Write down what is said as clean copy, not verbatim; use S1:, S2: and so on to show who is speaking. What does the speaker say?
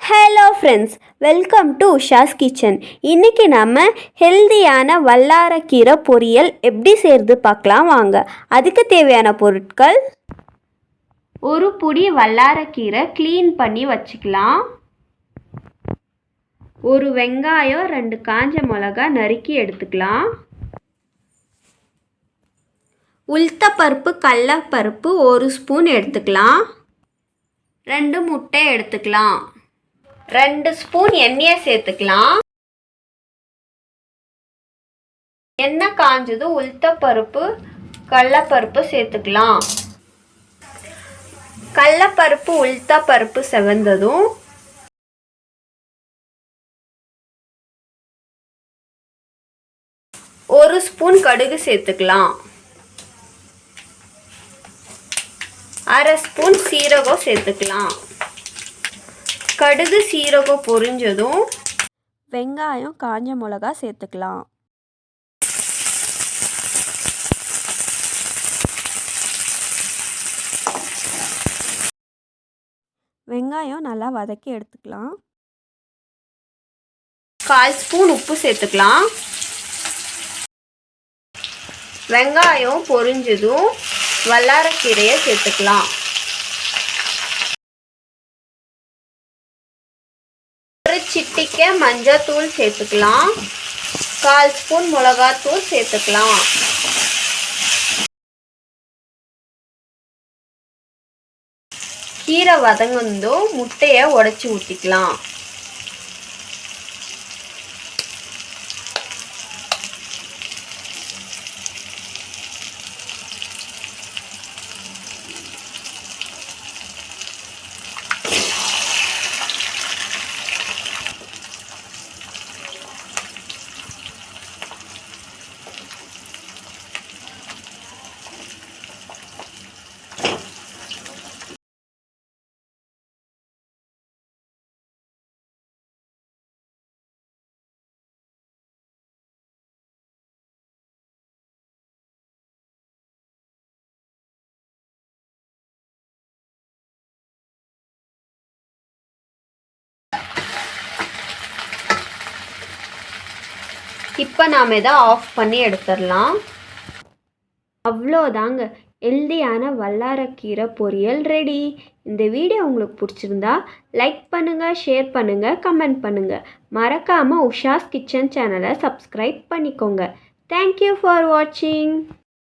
S1: Hello friends, welcome to Usha's kitchen. இன்றைக்கி நம்ம ஹெல்தியான வல்லாரக்கீரை பொரியல் எப்படி செய்கிறது பார்க்கலாம் வாங்க. அதுக்கு தேவையான பொருட்கள்: ஒரு புடி வல்லாரக்கீரை க்ளீன் பண்ணி வச்சுக்கலாம். ஒரு வெங்காயம், 2 காஞ்ச மிளகா நறுக்கி எடுத்துக்கலாம். உளுத்தப்பருப்பு, கடலைப்பருப்பு 1 ஸ்பூன் எடுத்துக்கலாம். 2 முட்டை எடுத்துக்கலாம். 2 ஸ்பூன் எண்ணெயை சேர்த்துக்கலாம். எண்ணெய் காஞ்சதும் உளுத்தப்பருப்பு, கடலைப்பருப்பு சேர்த்துக்கலாம். கடலைப்பருப்பு, உளுத்தப்பருப்பு செவந்ததும் 1 ஸ்பூன் கடுகு சேர்த்துக்கலாம். 1/2 ஸ்பூன் சீரகம் சேர்த்துக்கலாம். கடுகு சீரகம் பொரிஞ்சதும் வெங்காயம், காஞ்ச மிளகா சேர்த்துக்கலாம். வெங்காயம் நல்லா வதக்கி எடுத்துக்கலாம். 1/4 ஸ்பூன் உப்பு சேர்த்துக்கலாம். வெங்காயம் பொரிஞ்சதும் வல்லாரக்கீரையை சேர்த்துக்கலாம். ஒரு சிட்டிகை மஞ்சத்தூள் சேர்த்துக்கலாம். 1/4 ஸ்பூன் மிளகாத்தூள் சேர்த்துக்கலாம். கீரை வதங்கந்தோ முட்டையை உடைச்சி ஊற்றிக்கலாம். இப்போ நாம் இதை ஆஃப் பண்ணி எடுத்துடலாம். அவ்வளோதாங்க, ஹெல்தியான வல்லாரக்கீரை பொரியல் ரெடி. இந்த வீடியோ உங்களுக்கு பிடிச்சிருந்தா லைக் பண்ணுங்கள், ஷேர் பண்ணுங்கள், கமெண்ட் பண்ணுங்கள். மறக்காமல் உஷாஸ் கிச்சன் சேனலை சப்ஸ்கிரைப் பண்ணிக்கோங்க. தேங்க்யூ ஃபார் வாட்சிங்.